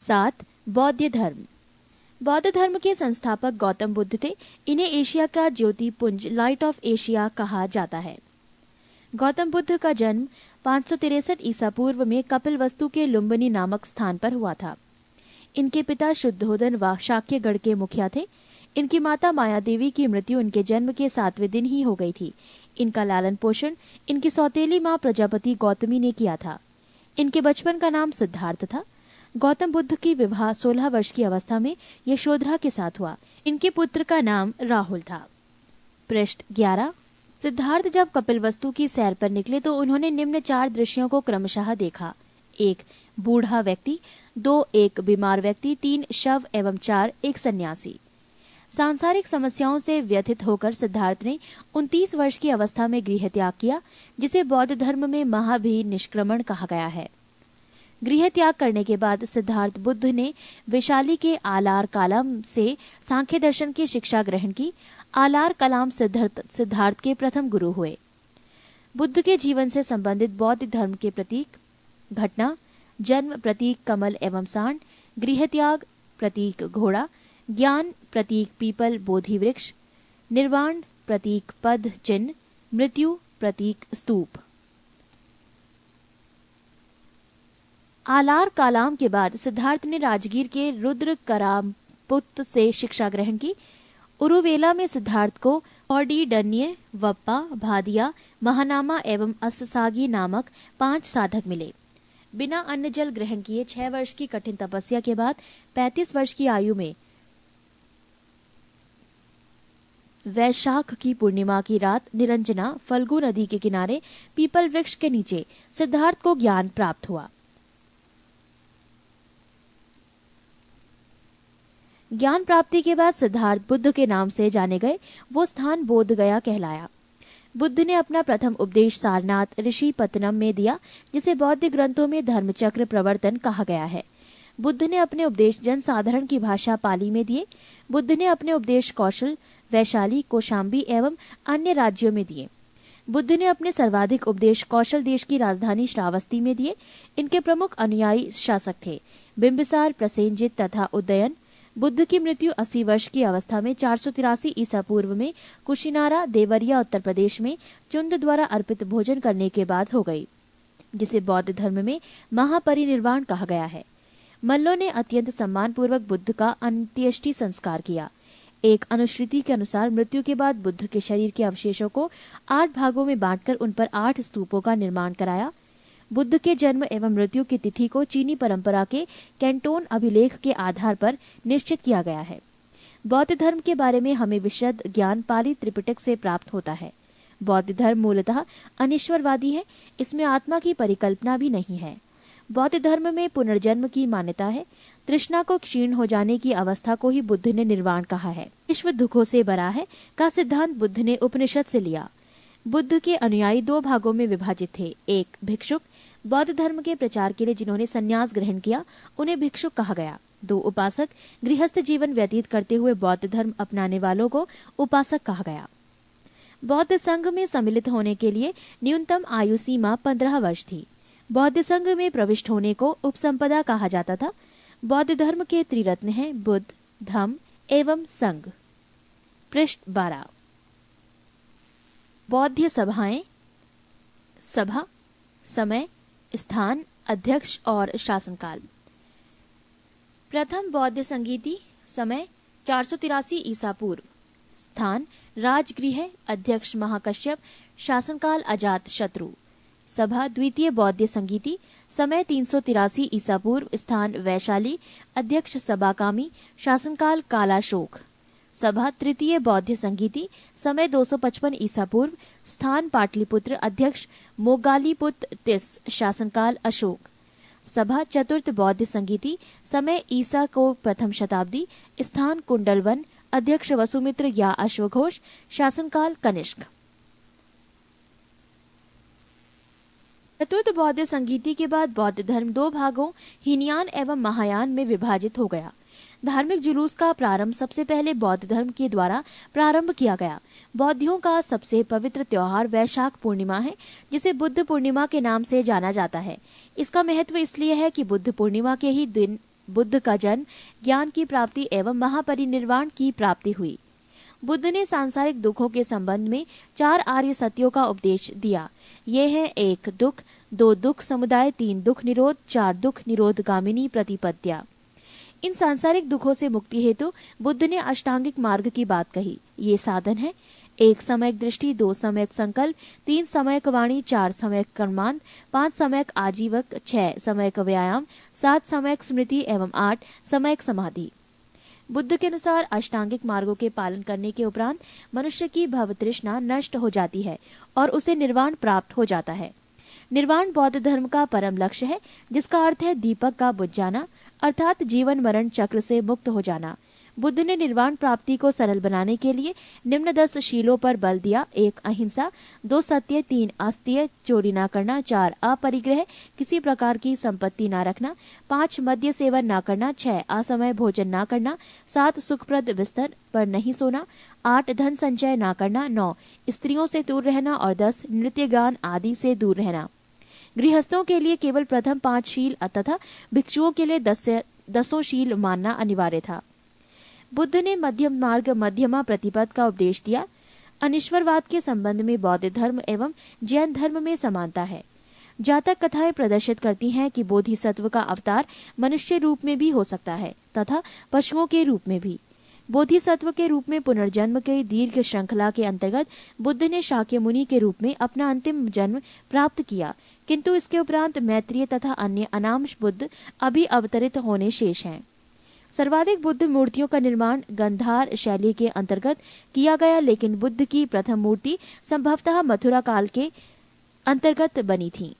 7. बौद्ध धर्म। बौद्ध धर्म के संस्थापक गौतम बुद्ध थे। इन्हें एशिया का ज्योति पुंज लाइट ऑफ एशिया कहा जाता है। गौतम बुद्ध का जन्म 563 ईसा पूर्व में कपिलवस्तु के लुम्बिनी नामक स्थान पर हुआ था। इनके पिता शुद्धोधन व शाक्यगढ़ के मुखिया थे। इनकी माता माया देवी की मृत्यु इनके जन्म के 7वें दिन ही हो गई थी। इनका लालन पोषण इनकी सौतेली माँ प्रजापति गौतमी ने किया था। इनके बचपन का नाम सिद्धार्थ था। गौतम बुद्ध की विवाह 16 वर्ष की अवस्था में यशोधरा के साथ हुआ। इनके पुत्र का नाम राहुल था। पृष्ठ 11। सिद्धार्थ जब कपिलवस्तु की सैर पर निकले तो उन्होंने निम्न 4 दृश्यों को क्रमशः देखा। 1. बूढ़ा व्यक्ति, 2. एक बीमार व्यक्ति, 3. शव एवं 4. एक सन्यासी। सांसारिक समस्याओं से व्यथित होकर सिद्धार्थ ने 29 वर्ष की अवस्था में गृह त्याग किया, जिसे बौद्ध धर्म में महाभिनिष्क्रमण कहा गया है। गृह त्याग करने के बाद सिद्धार्थ बुद्ध ने वैशाली के आलार कालाम से सांख्य दर्शन की शिक्षा ग्रहण की। आलार कलाम सिद्धार्थ के प्रथम गुरु हुए। बुद्ध के जीवन से संबंधित बौद्ध धर्म के प्रतीक: घटना, जन्म प्रतीक कमल एवं सांड, गृह त्याग प्रतीक घोड़ा, ज्ञान प्रतीक पीपल बोधि वृक्ष, निर्वाण प्रतीक पद चिन्ह, मृत्यु प्रतीक स्तूप। आलार कालाम के बाद सिद्धार्थ ने राजगीर के रुद्र करापुत से शिक्षा ग्रहण की। उरुवेला में सिद्धार्थ को औडीडन्य, वप्पा, भादिया, महानामा एवं अस्सागी नामक 5 साधक मिले। बिना अन्न जल ग्रहण किए 6 वर्ष की कठिन तपस्या के बाद 35 वर्ष की आयु में वैशाख की पूर्णिमा की रात निरंजना फल्गु नदी के किनारे पीपल वृक्ष के नीचे सिद्धार्थ को ज्ञान प्राप्त हुआ। ज्ञान प्राप्ति के बाद सिद्धार्थ बुद्ध के नाम से जाने गए। वो स्थान बोध गया कहलाया। बुद्ध ने अपना प्रथम उपदेश सारनाथ ऋषि पत्तनम में दिया, जिसे बौद्ध ग्रंथों में धर्मचक्र प्रवर्तन कहा गया है। बुद्ध ने अपने उपदेश जन साधारण की भाषा पाली में दिए। बुद्ध ने अपने उपदेश कौशल, वैशाली, कौशाम्बी एवं अन्य राज्यों में दिए। बुद्ध ने अपने सर्वाधिक उपदेश कौशल देश की राजधानी श्रावस्ती में दिए। इनके प्रमुख अनुयायी शासक थे बिंबिसार, प्रसेनजित तथा उदयन। बुद्ध की मृत्यु 80 वर्ष की अवस्था में 483 ईसा पूर्व में कुशिनारा, देवरिया, उत्तर प्रदेश में चुंद द्वारा अर्पित भोजन करने के बाद हो गई, जिसे बौद्ध धर्म में महापरिनिर्वाण कहा गया है। मल्लों ने अत्यंत सम्मानपूर्वक बुद्ध का अंत्येष्टि संस्कार किया। एक अनुश्रुति के अनुसार मृत्यु के बाद बुद्ध के शरीर के अवशेषों को 8 भागों में बांटकर उन पर 8 स्तूपों का निर्माण कराया। बुद्ध के जन्म एवं मृत्यु की तिथि को चीनी परंपरा के कैंटोन अभिलेख के आधार पर निश्चित किया गया है। बौद्ध धर्म के बारे में हमें विशद ज्ञान पाली त्रिपिटक से प्राप्त होता है। बौद्ध धर्म मूलतः अनिश्वरवादी है। इसमें आत्मा की परिकल्पना भी नहीं है। बौद्ध धर्म में पुनर्जन्म की मान्यता है। तृष्णा को क्षीण हो जाने की अवस्था को ही बुद्ध ने निर्वाण कहा है। विश्व दुखों से भरा है का सिद्धांत बुद्ध ने उपनिषद से लिया। बुद्ध के अनुयायी 2 भागों में विभाजित थे। 1. भिक्षुक, बौद्ध धर्म के प्रचार के लिए जिन्होंने संन्यास ग्रहण किया उन्हें भिक्षुक कहा गया। 2. उपासक, गृहस्थ जीवन व्यतीत करते हुए बौद्ध धर्म अपनाने वालों को उपासक कहा गया। बौद्ध संघ में सम्मिलित होने के लिए न्यूनतम आयु सीमा 15 वर्ष थी। बौद्ध संघ में प्रविष्ट होने को उपसंपदा कहा जाता था। बौद्ध धर्म के त्रिरत्न हैं बुद्ध, धम्म एवं संघ। पृष्ठ 12। बौद्ध सभाएं: सभा, समय, स्थान, अध्यक्ष और शासनकाल। प्रथम बौद्ध संगीति, समय 483 ईसा पूर्व, स्थान राजगृह, अध्यक्ष महाकश्यप, शासनकाल अजात शत्रु। सभा द्वितीय बौद्ध संगीति, समय 383 ईसा पूर्व, स्थान वैशाली, अध्यक्ष सबाकामी, शासनकाल कालाशोक। सभा तृतीय बौद्ध संगीति, समय 255 ईसा पूर्व, स्थान पाटलिपुत्र, अध्यक्ष मोगालीपुत्र तिस, शासनकाल अशोक। सभा चतुर्थ बौद्ध संगीति, समय ईसा को प्रथम शताब्दी, स्थान कुंडलवन, अध्यक्ष वसुमित्र या अश्वघोष, शासनकाल कनिष्क। चतुर्थ बौद्ध संगीति के बाद बौद्ध धर्म 2 भागों हीनयान एवं महायान में विभाजित हो गया। धार्मिक जुलूस का प्रारंभ सबसे पहले बौद्ध धर्म के द्वारा प्रारंभ किया गया। बौद्धियों का सबसे पवित्र त्योहार वैशाख पूर्णिमा है, जिसे बुद्ध पूर्णिमा के नाम से जाना जाता है। इसका महत्व इसलिए है कि बुद्ध पूर्णिमा के ही दिन बुद्ध का जन्म, ज्ञान की प्राप्ति एवं महापरिनिर्वाण की प्राप्ति हुई। बुद्ध ने सांसारिक दुखों के संबंध में 4 आर्य सत्यों का उपदेश दिया। ये है 1 दुख, 2 दुख समुदाय, 3 दुख निरोध, 4 दुख निरोध गामिनी प्रतिपद्या। इन सांसारिक दुखों से मुक्ति हेतु बुद्ध ने अष्टांगिक मार्ग की बात कही। ये साधन है 1 समयक दृष्टि, 2 समयक संकल्प, 3 समयक वाणी, 4 समयक कर्मांत, 5 समयक आजीवक, 6 समयक व्यायाम, 7 समयक स्मृति एवं 8 समयक समाधि। बुद्ध के अनुसार अष्टांगिक मार्गों के पालन करने के उपरांत मनुष्य की भव तृष्णा नष्ट हो जाती है और उसे निर्वाण प्राप्त हो जाता है। निर्वाण बौद्ध धर्म का परम लक्ष्य है, जिसका अर्थ है दीपक का बुझ जाना, अर्थात जीवन मरण चक्र से मुक्त हो जाना। बुद्ध ने निर्वाण प्राप्ति को सरल बनाने के लिए निम्न 10 शीलों पर बल दिया। 1 अहिंसा, 2 सत्य, 3 अस्तेय, चोरी न करना, 4 अपरिग्रह, किसी प्रकार की संपत्ति न रखना, 5 मद्य सेवन न करना, 6 असमय भोजन न करना, 7 सुखप्रद बिस्तर पर नहीं सोना, 8 धन संचय न करना, 9 स्त्रियों से दूर रहना और 10 नृत्य गान आदि से दूर रहना। गृहस्थों के लिए केवल प्रथम 5 शील तथा भिक्षुओं के लिए 10 शील मानना अनिवार्य था। बुद्ध ने मध्यम मार्ग मध्यमा प्रतिपद का उपदेश दिया। अनिश्वरवाद के संबंध में बौद्ध धर्म एवं जैन धर्म में समानता है। जातक कथाएं प्रदर्शित करती हैं कि बोधिसत्व का अवतार मनुष्य रूप में भी हो सकता है तथा पशुओं के रूप में भी। बोधिसत्व के रूप में पुनर्जन्म के दीर्घ श्रृंखला के अंतर्गत बुद्ध ने शाक्य मुनि के रूप में अपना अंतिम जन्म प्राप्त किया, किंतु इसके उपरांत मैत्रेय तथा अन्य अनामश बुद्ध अभी अवतरित होने शेष हैं। सर्वाधिक बुद्ध मूर्तियों का निर्माण गंधार शैली के अंतर्गत किया गया, लेकिन बुद्ध की प्रथम मूर्ति संभवतः मथुरा काल के अंतर्गत बनी थी।